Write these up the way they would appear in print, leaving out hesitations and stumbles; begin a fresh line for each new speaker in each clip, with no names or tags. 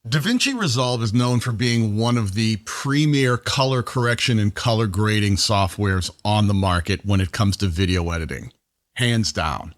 DaVinci Resolve is known for being one of the premier color correction and color grading softwares on the market when it comes to video editing, hands down.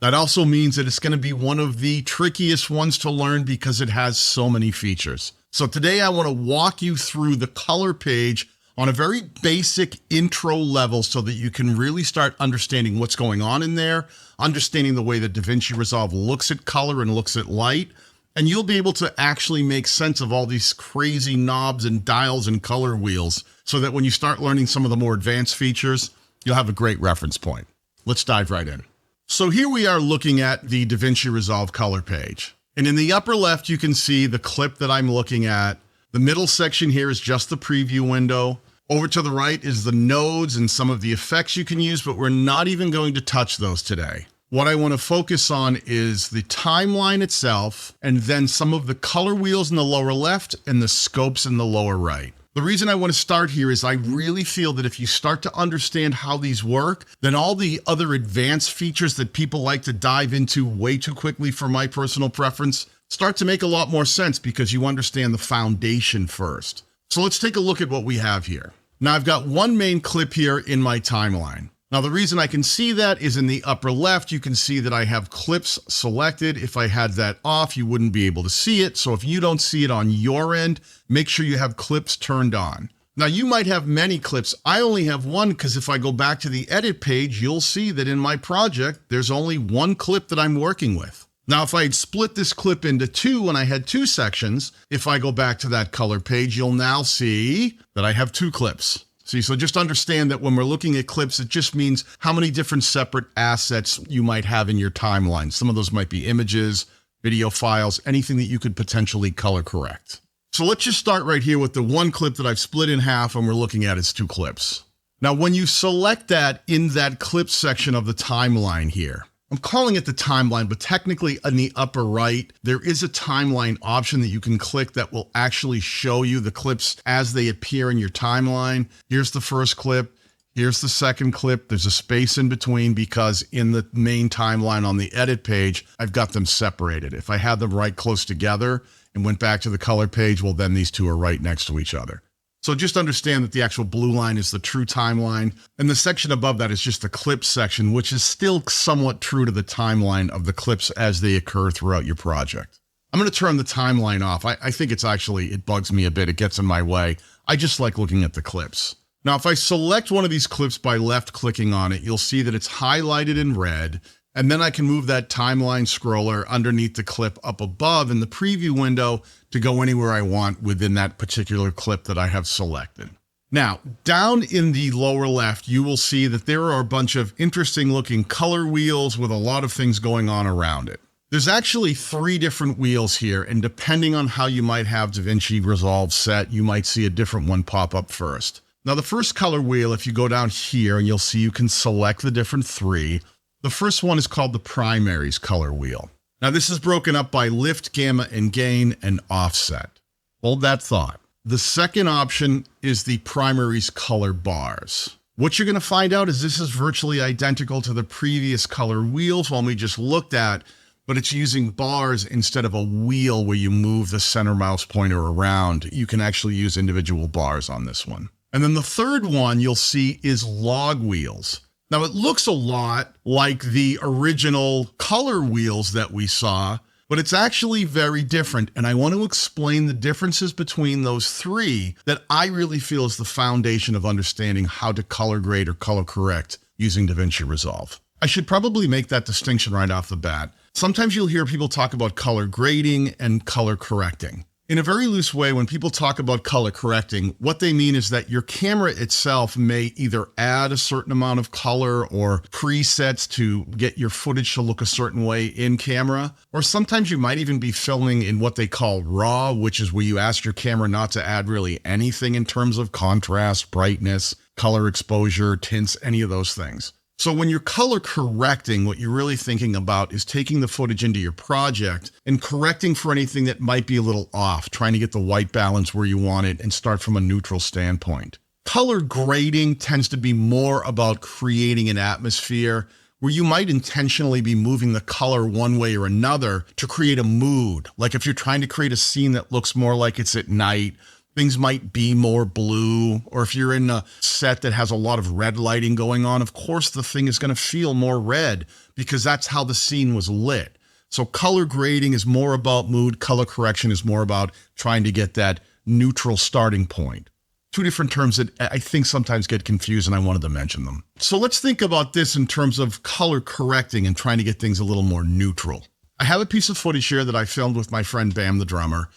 That also means that it's going to be one of the trickiest ones to learn because it has so many features. So today I want to walk you through the color page on a very basic intro level so that you can really start understanding what's going on in there, understanding the way that DaVinci Resolve looks at color and looks at light. And you'll be able to actually make sense of all these crazy knobs and dials and color wheels so that when you start learning some of the more advanced features, you'll have a great reference point. Let's dive right in. So here we are looking at the DaVinci Resolve color page. And in the upper left, you can see the clip that I'm looking at. The middle section here is just the preview window. Over to the right is the nodes and some of the effects you can use, but we're not even going to touch those today. What I want to focus on is the timeline itself, and then some of the color wheels in the lower left and the scopes in the lower right. The reason I want to start here is I really feel that if you start to understand how these work, then all the other advanced features that people like to dive into way too quickly for my personal preference start to make a lot more sense because you understand the foundation first. So let's take a look at what we have here. Now I've got one main clip here in my timeline. Now, the reason I can see that is in the upper left, you can see that I have clips selected. If I had that off, you wouldn't be able to see it. So if you don't see it on your end, make sure you have clips turned on. Now, you might have many clips. I only have one because if I go back to the edit page, you'll see that in my project, there's only one clip that I'm working with. Now, if I had split this clip into two and I had two sections, if I go back to that color page, you'll now see that I have two clips. See, so just understand that when we're looking at clips, it just means how many different separate assets you might have in your timeline. Some of those might be images, video files, anything that you could potentially color correct. So let's just start right here with the one clip that I've split in half and we're looking at is two clips. Now, when you select that in that clip section of the timeline here, I'm calling it the timeline, but technically in the upper right, there is a timeline option that you can click that will actually show you the clips as they appear in your timeline. Here's the first clip. Here's the second clip. There's a space in between because in the main timeline on the edit page, I've got them separated. If I had them right close together and went back to the color page, well, then these two are right next to each other. So just understand that the actual blue line is the true timeline, and the section above that is just the clip section, which is still somewhat true to the timeline of the clips as they occur throughout your project. I'm going to turn the timeline off. I think it bugs me a bit. It gets in my way. I just like looking at the clips. Now, if I select one of these clips by left clicking on it, you'll see that it's highlighted in red. And then I can move that timeline scroller underneath the clip up above in the preview window to go anywhere I want within that particular clip that I have selected. Now, down in the lower left, you will see that there are a bunch of interesting looking color wheels with a lot of things going on around it. There's actually three different wheels here, and depending on how you might have DaVinci Resolve set, you might see a different one pop up first. Now, the first color wheel, if you go down here and you'll see you can select the different three. The first one is called the primaries color wheel. Now this is broken up by lift, gamma, and gain, and offset. Hold that thought. The second option is the primaries color bars. What you're going to find out is this is virtually identical to the previous color wheels one we just looked at, but it's using bars instead of a wheel where you move the center mouse pointer around. You can actually use individual bars on this one. And then the third one you'll see is log wheels. Now, it looks a lot like the original color wheels that we saw, but it's actually very different. And I want to explain the differences between those three that I really feel is the foundation of understanding how to color grade or color correct using DaVinci Resolve. I should probably make that distinction right off the bat. Sometimes you'll hear people talk about color grading and color correcting. In a very loose way, when people talk about color correcting, what they mean is that your camera itself may either add a certain amount of color or presets to get your footage to look a certain way in camera, or sometimes you might even be filming in what they call RAW, which is where you ask your camera not to add really anything in terms of contrast, brightness, color exposure, tints, any of those things. So when you're color correcting, what you're really thinking about is taking the footage into your project and correcting for anything that might be a little off, trying to get the white balance where you want it and start from a neutral standpoint. Color grading tends to be more about creating an atmosphere where you might intentionally be moving the color one way or another to create a mood. Like if you're trying to create a scene that looks more like it's at night, things might be more blue. Or if you're in a set that has a lot of red lighting going on, of course the thing is going to feel more red because that's how the scene was lit. So color grading is more about mood. Color correction is more about trying to get that neutral starting point. Two different terms that I think sometimes get confused, and I wanted to mention them. So let's think about this in terms of color correcting and trying to get things a little more neutral. I have a piece of footage here that I filmed with my friend Bam the drummer,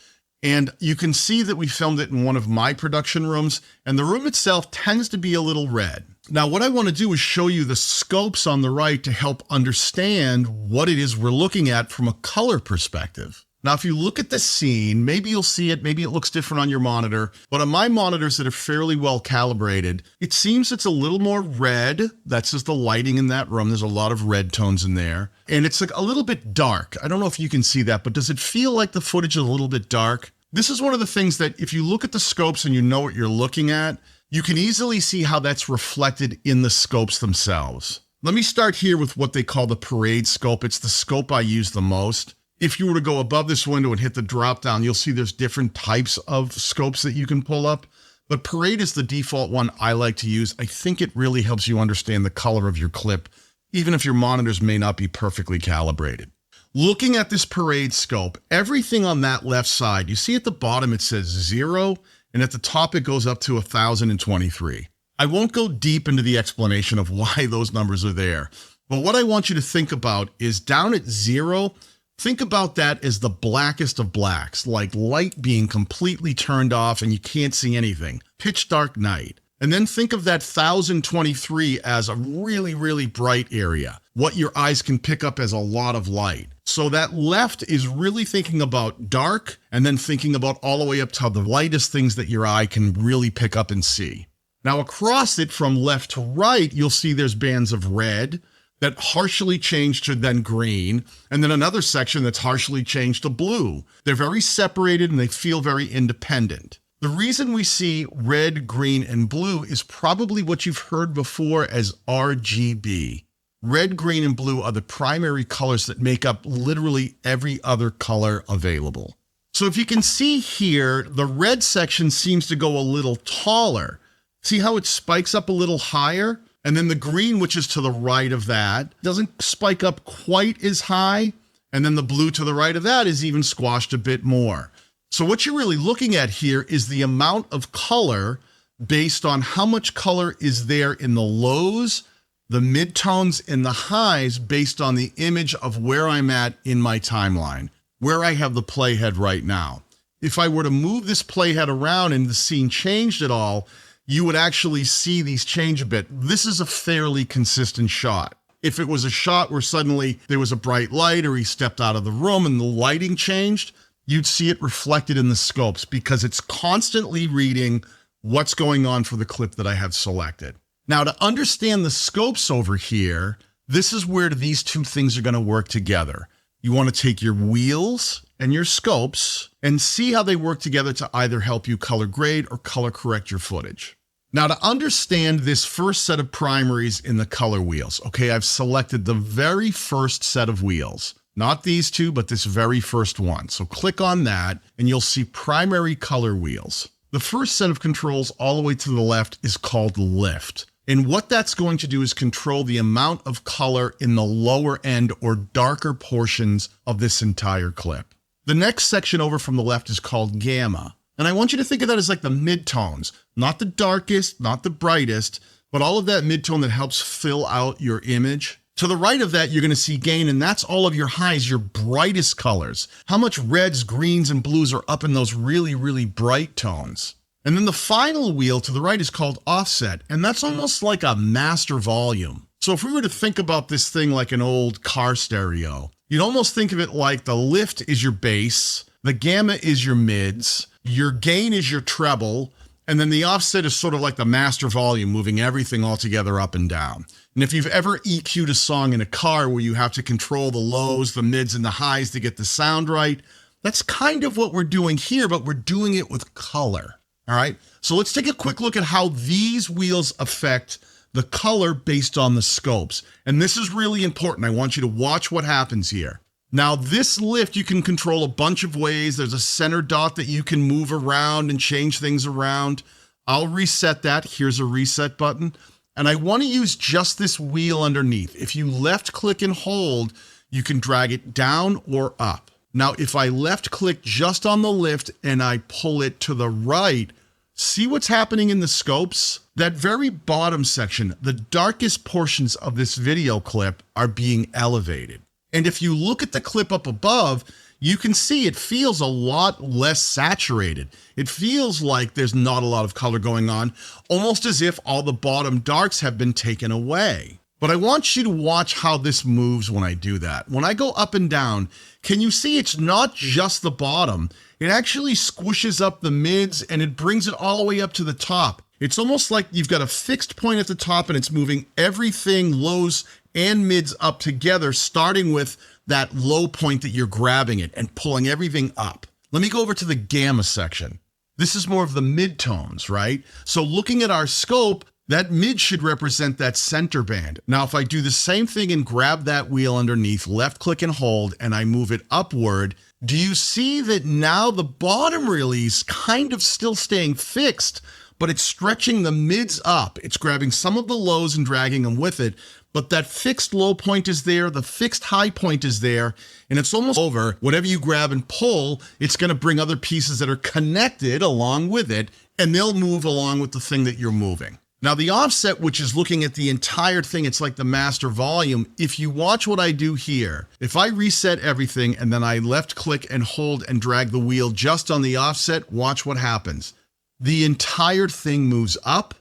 and you can see that we filmed it in one of my production rooms, and the room itself tends to be a little red. Now, what I want to do is show you the scopes on the right to help understand what it is we're looking at from a color perspective. Now, if you look at the scene, maybe you'll see it, maybe it looks different on your monitor, but on my monitors that are fairly well calibrated, it seems it's a little more red. That's just the lighting in that room. There's a lot of red tones in there. And it's like a little bit dark. I don't know if you can see that, but does it feel like the footage is a little bit dark? This is one of the things that if you look at the scopes and you know what you're looking at, you can easily see how that's reflected in the scopes themselves. Let me start here with what they call the parade scope. It's the scope I use the most. If you were to go above this window and hit the drop down, you'll see there's different types of scopes that you can pull up, but Parade is the default one I like to use. I think it really helps you understand the color of your clip, even if your monitors may not be perfectly calibrated. Looking at this Parade scope, everything on that left side, you see at the bottom it says 0, and at the top it goes up to 1023. I won't go deep into the explanation of why those numbers are there, but what I want you to think about is down at 0, think about that as the blackest of blacks, like light being completely turned off and you can't see anything. Pitch dark night. And then think of that 1023 as a really, really bright area, what your eyes can pick up as a lot of light. So that left is really thinking about dark and then thinking about all the way up to the lightest things that your eye can really pick up and see. Now across it from left to right, you'll see there's bands of red that harshly changed to then green, and then another section that's harshly changed to blue. They're very separated and they feel very independent. The reason we see red, green, and blue is probably what you've heard before as RGB. Red, green, and blue are the primary colors that make up literally every other color available. So if you can see here, the red section seems to go a little taller. See how it spikes up a little higher? And then the green, which is to the right of that, doesn't spike up quite as high. And then the blue to the right of that is even squashed a bit more. So what you're really looking at here is the amount of color based on how much color is there in the lows, the midtones, and the highs based on the image of where I'm at in my timeline, where I have the playhead right now. If I were to move this playhead around and the scene changed at all, you would actually see these change a bit. This is a fairly consistent shot. If it was a shot where suddenly there was a bright light or he stepped out of the room and the lighting changed, you'd see it reflected in the scopes because it's constantly reading what's going on for the clip that I have selected. Now, to understand the scopes over here, this is where these two things are going to work together. You want to take your wheels and your scopes and see how they work together to either help you color grade or color correct your footage. Now, to understand this first set of primaries in the color wheels, okay, I've selected the very first set of wheels, not these two, but this very first one. So click on that and you'll see primary color wheels. The first set of controls all the way to the left is called lift. And what that's going to do is control the amount of color in the lower end or darker portions of this entire clip. The next section over from the left is called gamma. And I want you to think of that as like the midtones, not the darkest, not the brightest, but all of that midtone that helps fill out your image. To the right of that, you're going to see gain, and that's all of your highs, your brightest colors. How much reds, greens, and blues are up in those really, really bright tones. And then the final wheel to the right is called offset, and that's almost like a master volume. So if we were to think about this thing like an old car stereo, you'd almost think of it like the lift is your bass, the gamma is your mids, your gain is your treble, and then the offset is sort of like the master volume, moving everything all together up and down. And if you've ever EQ'd a song in a car where you have to control the lows, the mids, and the highs to get the sound right, that's kind of what we're doing here, but we're doing it with color. All right, so let's take a quick look at how these wheels affect the color based on the scopes. And this is really important. I want you to watch what happens here. Now, this lift you can control a bunch of ways. There's a center dot that you can move around and change things around. I'll reset that. Here's a reset button. And I want to use just this wheel underneath. If you left click and hold, you can drag it down or up. Now, if I left click just on the lift and I pull it to the right, see what's happening in the scopes? That very bottom section, the darkest portions of this video clip are being elevated. And if you look at the clip up above, you can see it feels a lot less saturated. It feels like there's not a lot of color going on, almost as if all the bottom darks have been taken away. But I want you to watch how this moves when I do that. When I go up and down, can you see it's not just the bottom? It actually squishes up the mids and it brings it all the way up to the top. It's almost like you've got a fixed point at the top and it's moving everything, lows and mids, up together, starting with that low point that you're grabbing it and pulling everything up. Let me go over to the gamma section. This is more of the midtones, right? So looking at our scope, that mid should represent that center band. Now, if I do the same thing and grab that wheel underneath, left click and hold, and I move it upward, do you see that now the bottom really is kind of still staying fixed, but it's stretching the mids up. It's grabbing some of the lows and dragging them with it, but that fixed low point is there, the fixed high point is there, and it's almost over. Whatever you grab and pull, it's going to bring other pieces that are connected along with it, and they'll move along with the thing that you're moving. Now, the offset, which is looking at the entire thing, it's like the master volume. If you watch what I do here, if I reset everything and then I left click and hold and drag the wheel just on the offset, watch what happens. The entire thing moves up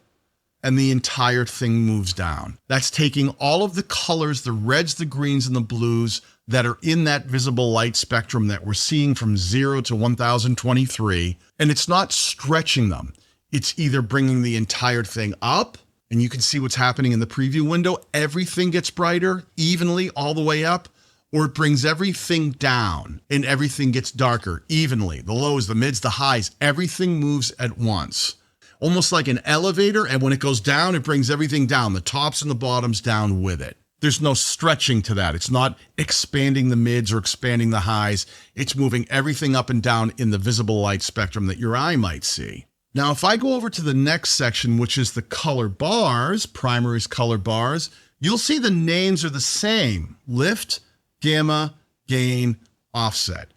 and the entire thing moves down. That's taking all of the colors, the reds, the greens, and the blues that are in that visible light spectrum that we're seeing from 0 to 1023, and it's not stretching them. It's either bringing the entire thing up, and you can see what's happening in the preview window. Everything gets brighter evenly all the way up, or it brings everything down and everything gets darker evenly. The lows, the mids, the highs, everything moves at once. Almost like an elevator, and when it goes down, it brings everything down, the tops and the bottoms down with it. There's no stretching to that. It's not expanding the mids or expanding the highs. It's moving everything up and down in the visible light spectrum that your eye might see. Now, if I go over to the next section, which is the color bars, primaries color bars, you'll see the names are the same: lift, gamma, gain, offset.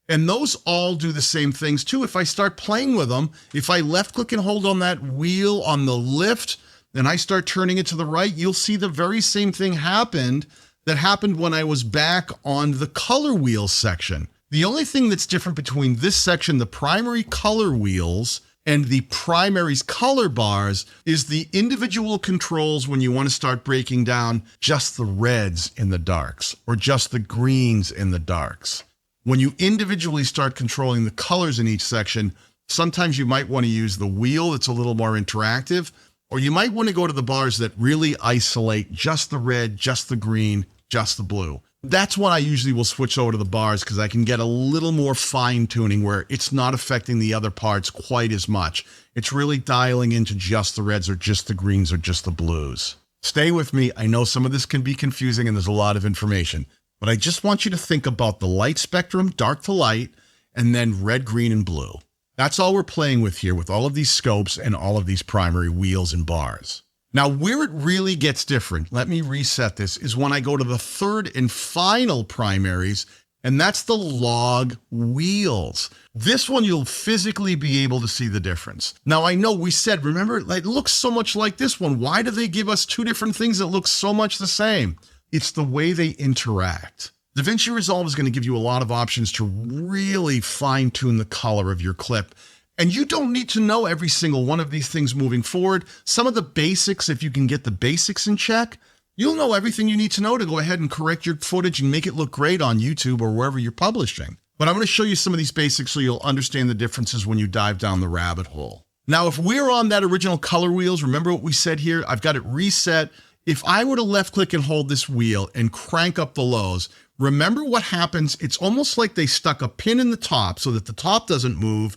And those all do the same things too. If I start playing with them, if I left click and hold on that wheel on the lift, and I start turning it to the right, you'll see the very same thing happened that happened when I was back on the color wheel section. The only thing that's different between this section, the primary color wheels, and the primaries color bars, is the individual controls when you want to start breaking down just the reds in the darks or just the greens in the darks. When you individually start controlling the colors in each section, sometimes you might want to use the wheel that's a little more interactive, or you might want to go to the bars that really isolate just the red, just the green, just the blue. That's when I usually will switch over to the bars, because I can get a little more fine tuning where it's not affecting the other parts quite as much. It's really dialing into just the reds or just the greens or just the blues. Stay with me. I know some of this can be confusing and there's a lot of information, but I just want you to think about the light spectrum, dark to light, and then red, green, and blue. That's all we're playing with here with all of these scopes and all of these primary wheels and bars. Now, where it really gets different, let me reset this, is when I go to the third and final primaries, and that's the log wheels. This one, you'll physically be able to see the difference. Now, I know we said, remember, it looks so much like this one. Why do they give us two different things that look so much the same? It's the way they interact. DaVinci Resolve is going to give you a lot of options to really fine tune the color of your clip. And you don't need to know every single one of these things moving forward. Some of the basics, if you can get the basics in check, you'll know everything you need to know to go ahead and correct your footage and make it look great on YouTube or wherever you're publishing. But I'm going to show you some of these basics so you'll understand the differences when you dive down the rabbit hole. Now, if we're on that original color wheels, remember what we said here? I've got it reset. If I were to left click and hold this wheel and crank up the lows, remember what happens? It's almost like they stuck a pin in the top so that the top doesn't move,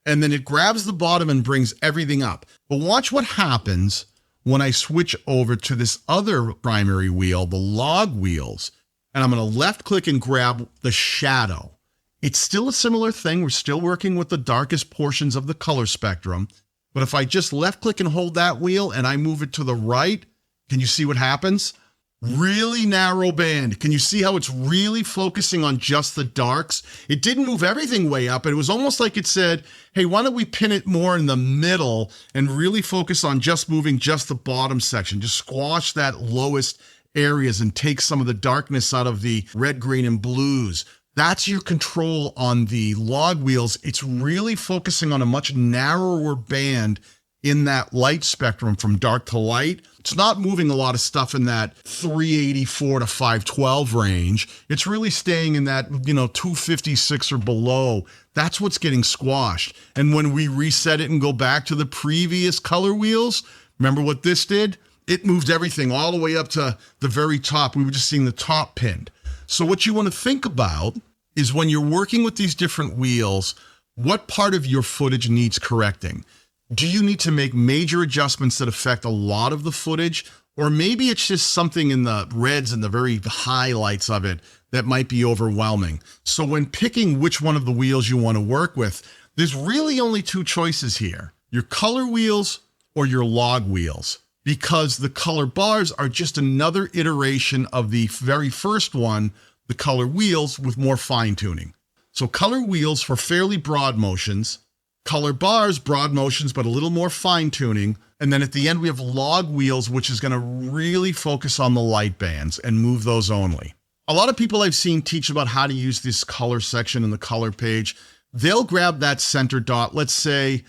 and then it grabs the bottom and brings everything up. But watch what happens when I switch over to this other primary wheel, the log wheels, and I'm going to left click and grab the shadow. It's still a similar thing. We're still working with the darkest portions of the color spectrum. But if I just left click and hold that wheel and I move it to the right, can you see what happens? Really narrow band. Can you see how it's really focusing on just the darks? It didn't move everything way up. It was almost like it said, hey, why don't we pin it more in the middle and really focus on just moving just the bottom section, just squash that lowest areas and take some of the darkness out of the red, green, and blues. That's your control on the log wheels. It's really focusing on a much narrower band in that light spectrum from dark to light. It's not moving a lot of stuff in that 384 to 512 range. It's really staying in that, 256 or below. That's what's getting squashed. And when we reset it and go back to the previous color wheels, remember what this did? It moved everything all the way up to the very top. We were just seeing the top pinned. So what you want to think about is when you're working with these different wheels, what part of your footage needs correcting? Do you need to make major adjustments that affect a lot of the footage? Or maybe it's just something in the reds and the very highlights of it that might be overwhelming. So when picking which one of the wheels you want to work with, there's really only two choices here: your color wheels or your log wheels, because the color bars are just another iteration of the very first one, the color wheels, with more fine tuning. So color wheels for fairly broad motions, color bars, broad motions, but a little more fine tuning. And then at the end, we have log wheels, which is going to really focus on the light bands and move those only. A lot of people I've seen teach about how to use this color section in the color page. They'll grab that center dot, let's say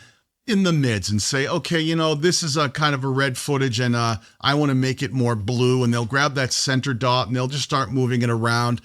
in the mids, and say, okay, this is a kind of a red footage and I want to make it more blue. And they'll grab that center dot and they'll just start moving it around.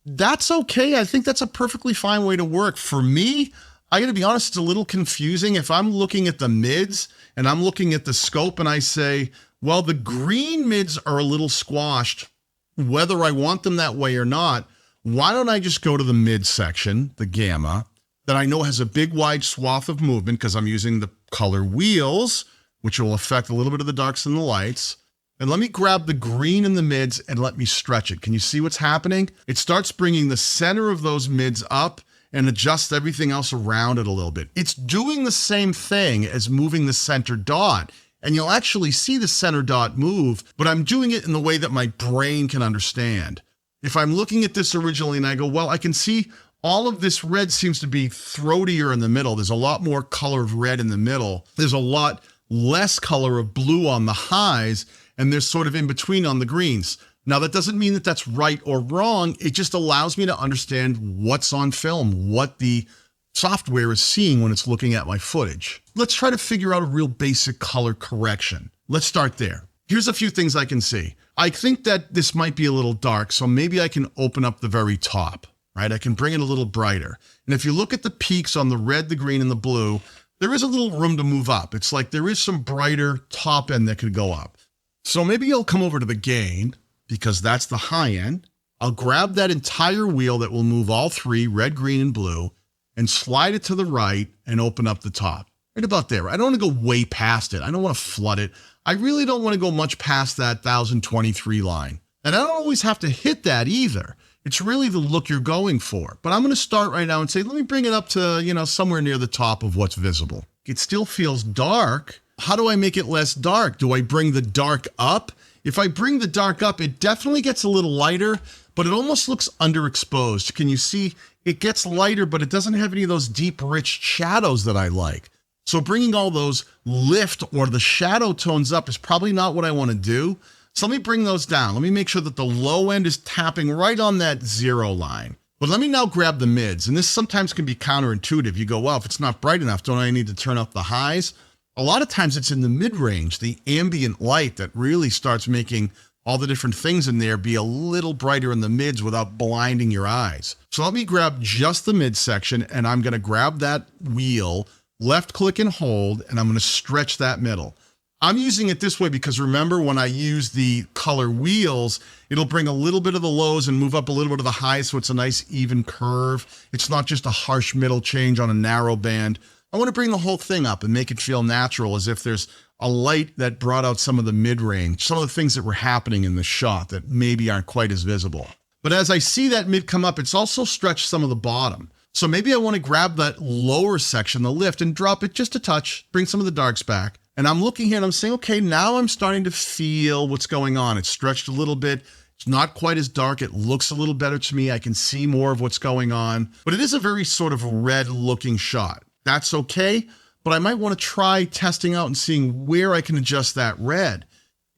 That's okay. I think that's a perfectly fine way to work. For me, I got to be honest, it's a little confusing. If I'm looking at the mids and I'm looking at the scope and I say, well, the green mids are a little squashed, whether I want them that way or not, why don't I just go to the mid section, the gamma, that I know has a big wide swath of movement because I'm using the color wheels, which will affect a little bit of the darks and the lights. And let me grab the green in the mids and let me stretch it. Can you see what's happening? It starts bringing the center of those mids up and adjust everything else around it a little bit. It's doing the same thing as moving the center dot, and you'll actually see the center dot move, but I'm doing it in the way that my brain can understand. If I'm looking at this originally and I go, well, I can see all of this red seems to be throatier in the middle. There's a lot more color of red in the middle. There's a lot less color of blue on the highs, and there's sort of in between on the greens. Now, that doesn't mean that that's right or wrong. It just allows me to understand what's on film, what the software is seeing when it's looking at my footage. Let's try to figure out a real basic color correction. Let's start there. Here's a few things I can see. I think that this might be a little dark, so maybe I can open up the very top, right? I can bring it a little brighter. And if you look at the peaks on the red, the green, and the blue, there is a little room to move up. It's like there is some brighter top end that could go up. So maybe you'll come over to the gain, because that's the high end. I'll grab that entire wheel that will move all three, red, green, and blue, and slide it to the right and open up the top. Right about there. I don't want to go way past it. I don't want to flood it. I really don't want to go much past that 1023 line. And I don't always have to hit that either. It's really the look you're going for. But I'm going to start right now and say, let me bring it up to, somewhere near the top of what's visible. It still feels dark. How do I make it less dark? Do I bring the dark up? If I bring the dark up, it definitely gets a little lighter, but it almost looks underexposed. Can you see? It gets lighter, but it doesn't have any of those deep, rich shadows that I like. So bringing all those lift or the shadow tones up is probably not what I want to do. So let me bring those down. Let me make sure that the low end is tapping right on that 0 line. But let me now grab the mids. And this sometimes can be counterintuitive. You go, well, if it's not bright enough, don't I need to turn up the highs? A lot of times it's in the mid-range, the ambient light, that really starts making all the different things in there be a little brighter in the mids without blinding your eyes. So let me grab just the mid section, and I'm going to grab that wheel, left click and hold, and I'm going to stretch that middle. I'm using it this way because remember, when I use the color wheels, it'll bring a little bit of the lows and move up a little bit of the highs, so it's a nice even curve. It's not just a harsh middle change on a narrow band. I want to bring the whole thing up and make it feel natural, as if there's a light that brought out some of the mid-range, some of the things that were happening in the shot that maybe aren't quite as visible. But as I see that mid come up, it's also stretched some of the bottom. So maybe I want to grab that lower section, the lift, and drop it just a touch, bring some of the darks back. And I'm looking here and I'm saying, okay, now I'm starting to feel what's going on. It's stretched a little bit. It's not quite as dark. It looks a little better to me. I can see more of what's going on, but it is a very sort of red looking shot. That's okay, but I might want to try testing out and seeing where I can adjust that red.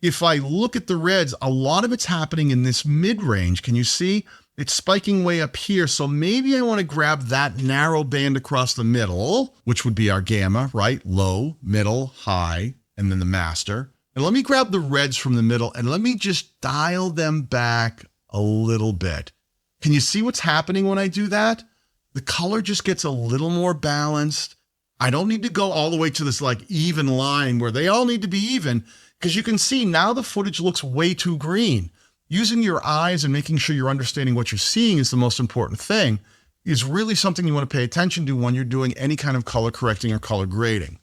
If I look at the reds, a lot of it's happening in this mid-range. Can you see? It's spiking way up here. So maybe I want to grab that narrow band across the middle, which would be our gamma, right? Low, middle, high, and then the master. And let me grab the reds from the middle and let me just dial them back a little bit. Can you see what's happening when I do that? The color just gets a little more balanced. I don't need to go all the way to this like even line where they all need to be even, because you can see now the footage looks way too green. Using your eyes and making sure you're understanding what you're seeing is the most important thing, is really something you want to pay attention to when you're doing any kind of color correcting or color grading.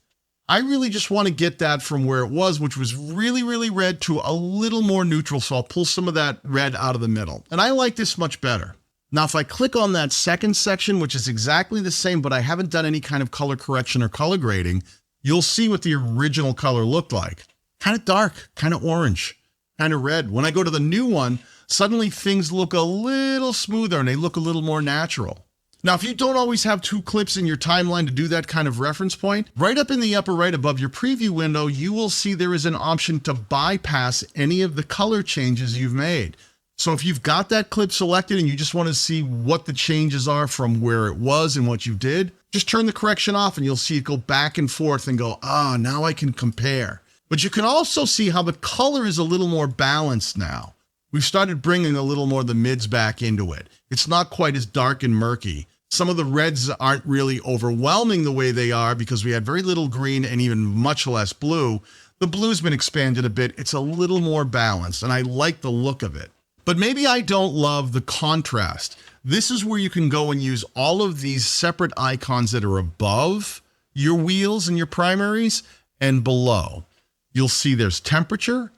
I really just want to get that from where it was, which was really, really red, to a little more neutral. So I'll pull some of that red out of the middle. And I like this much better. Now, if I click on that second section, which is exactly the same, but I haven't done any kind of color correction or color grading, you'll see what the original color looked like. Kind of dark, kind of orange, kind of red. When I go to the new one, suddenly things look a little smoother and they look a little more natural. Now, if you don't always have two clips in your timeline to do that kind of reference point, right up in the upper right above your preview window, you will see there is an option to bypass any of the color changes you've made. So if you've got that clip selected and you just want to see what the changes are from where it was and what you did, just turn the correction off and you'll see it go back and forth and go, now I can compare. But you can also see how the color is a little more balanced now. We've started bringing a little more of the mids back into it. It's not quite as dark and murky. Some of the reds aren't really overwhelming the way they are because we had very little green and even much less blue. The blue's been expanded a bit. It's a little more balanced and I like the look of it. But maybe I don't love the contrast. This is where you can go and use all of these separate icons that are above your wheels and your primaries and below. You'll see there's temperature,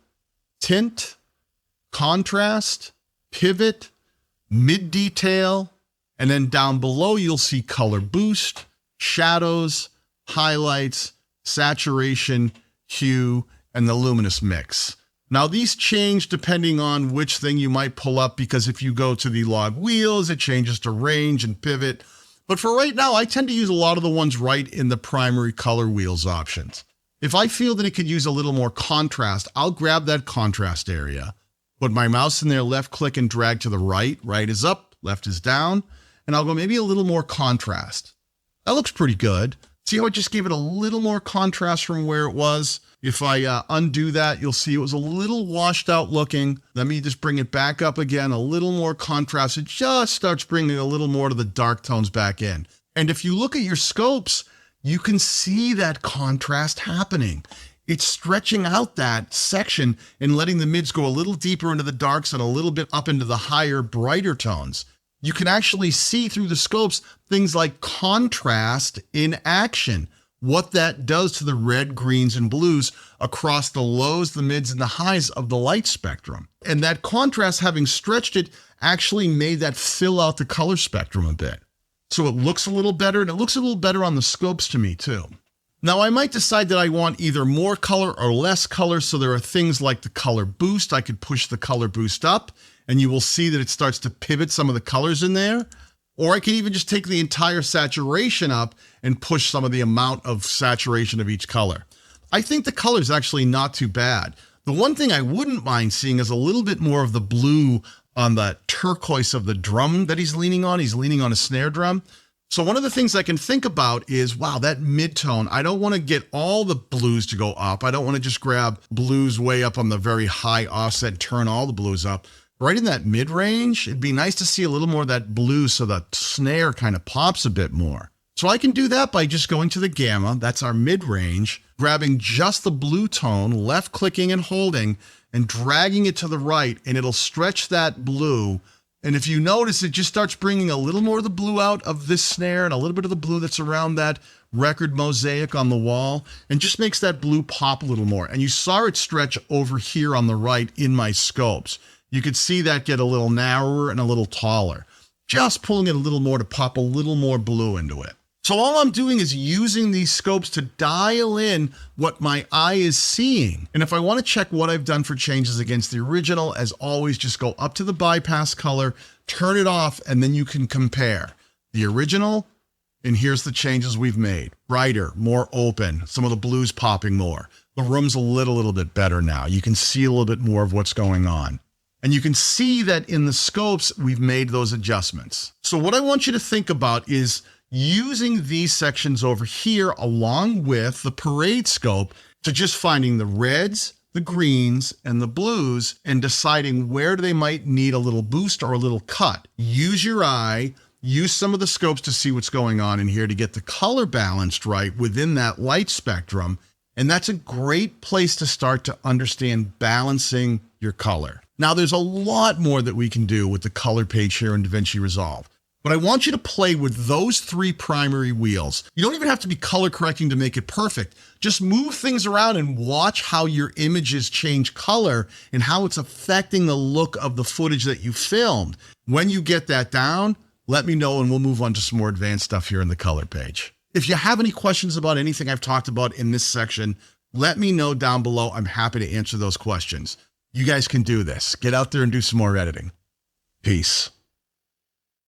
tint, contrast, pivot, mid detail, and then down below you'll see color boost, shadows, highlights, saturation, hue, and the luminous mix. Now these change depending on which thing you might pull up, because if you go to the log wheels, it changes to range and pivot. But for right now, I tend to use a lot of the ones right in the primary color wheels options. If I feel that it could use a little more contrast, I'll grab that contrast area, put my mouse in there, left click and drag to the right. Right is up, left is down, and I'll go maybe a little more contrast. That looks pretty good. See how I just gave it a little more contrast from where it was? If I undo that, you'll see it was a little washed out looking. Let me just bring it back up again, a little more contrast. It just starts bringing a little more of the dark tones back in. And if you look at your scopes, you can see that contrast happening. It's stretching out that section and letting the mids go a little deeper into the darks and a little bit up into the higher, brighter tones. You can actually see through the scopes things like contrast in action, what that does to the red, greens, and blues across the lows, the mids, and the highs of the light spectrum. And that contrast, having stretched it, actually made that fill out the color spectrum a bit. So it looks a little better, and it looks a little better on the scopes to me too. Now I might decide that I want either more color or less color, so there are things like the color boost. I could push the color boost up, and you will see that it starts to pivot some of the colors in there. Or I could even just take the entire saturation up and push some of the amount of saturation of each color. I think the color is actually not too bad. The one thing I wouldn't mind seeing is a little bit more of the blue on the turquoise of the drum that he's leaning on. He's leaning on a snare drum. So one of the things I can think about is, wow, that mid-tone, I don't want to get all the blues to go up. I don't want to just grab blues way up on the very high offset, turn all the blues up. Right in that mid-range, it'd be nice to see a little more of that blue so the snare kind of pops a bit more. So I can do that by just going to the gamma, that's our mid-range, grabbing just the blue tone, left-clicking and holding, and dragging it to the right, and it'll stretch that blue And if you notice, it just starts bringing a little more of the blue out of this snare and a little bit of the blue that's around that record mosaic on the wall, and just makes that blue pop a little more. And you saw it stretch over here on the right in my scopes. You could see that get a little narrower and a little taller, just pulling it a little more to pop a little more blue into it. So all I'm doing is using these scopes to dial in what my eye is seeing. And if I want to check what I've done for changes against the original, as always, just go up to the bypass color, turn it off, and then you can compare the original. And here's the changes we've made. Brighter, more open, some of the blues popping more. The room's a little bit better now. You can see a little bit more of what's going on. And you can see that in the scopes, we've made those adjustments. So what I want you to think about is using these sections over here along with the parade scope to just finding the reds, the greens, and the blues and deciding where they might need a little boost or a little cut. Use your eye, use some of the scopes to see what's going on in here to get the color balanced right within that light spectrum. And that's a great place to start to understand balancing your color. Now, there's a lot more that we can do with the color page here in DaVinci Resolve. But I want you to play with those three primary wheels. You don't even have to be color correcting to make it perfect. Just move things around and watch how your images change color and how it's affecting the look of the footage that you filmed. When you get that down, let me know and we'll move on to some more advanced stuff here in the color page. If you have any questions about anything I've talked about in this section, let me know down below. I'm happy to answer those questions. You guys can do this. Get out there and do some more editing. Peace.